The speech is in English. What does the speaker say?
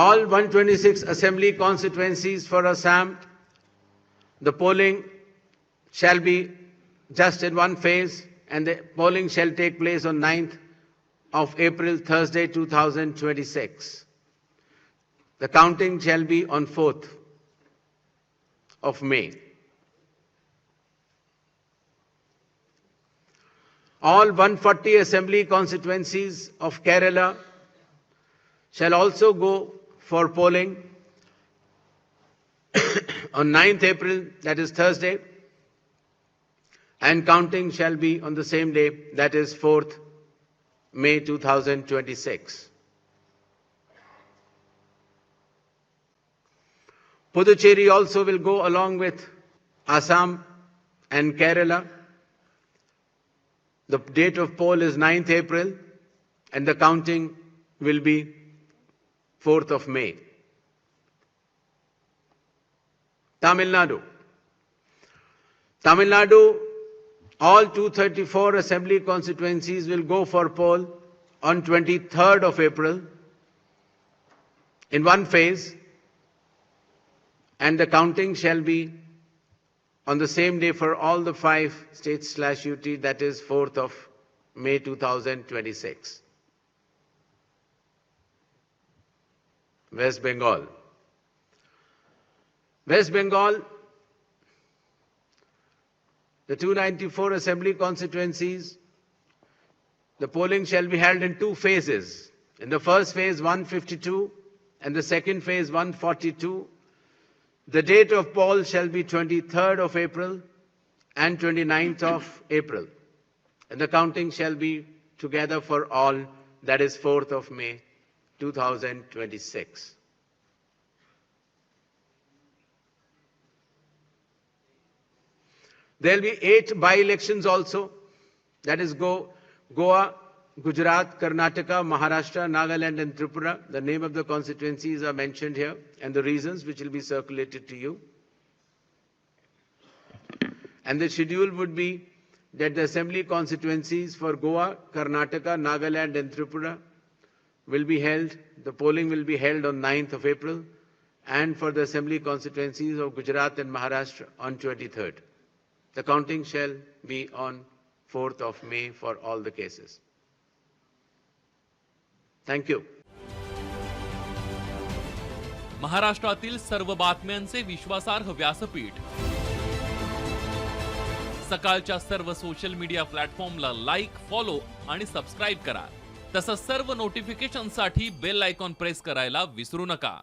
All 126 assembly constituencies for Assam, the polling shall be just in one phase, and the polling shall take place on 9th of April, Thursday, 2026. The counting shall be on 4th of May. All 140 assembly constituencies of Kerala shall also go for polling on 9th April, that is Thursday, and counting shall be on the same day, that is 4th May 2026. Puducherry also will go along with Assam and Kerala. The date of poll is 9th April and the counting will be 4th of May. Tamil Nadu. Tamil Nadu, all 234 assembly constituencies will go for poll on 23rd of April in one phase, and the counting shall be on the same day for all the 5 states/UT, that is 4th of May 2026. West Bengal. West Bengal, the 294 assembly constituencies, the polling shall be held in 2 phases. In the first phase, 152, and the second phase, 142. The date of poll shall be 23rd of April and 29th of April. And the counting shall be together for all, that is 4th of May 2026. There will be 8 by-elections also, that is Goa, Gujarat, Karnataka, Maharashtra, Nagaland and Tripura. The name of the constituencies are mentioned here and the reasons, which will be circulated to you. And the schedule would be that the assembly constituencies for Goa, Karnataka, Nagaland and Tripura will be held, the polling will be held on 9th of April, and for the assembly constituencies of Gujarat and Maharashtra on 23rd. The counting shall be on 4th of May for all the cases. Thank you. महाराष्ट्रातील सर्व बातम्यांचे विश्वासार्ह व्यासपीठ. सकाळच्या सर्व social media प्लॅटफॉर्मला like, follow आणि subscribe करा. तसंच सर्व नोटिफिकेशनसाठी bell icon press करायला विसरू नका.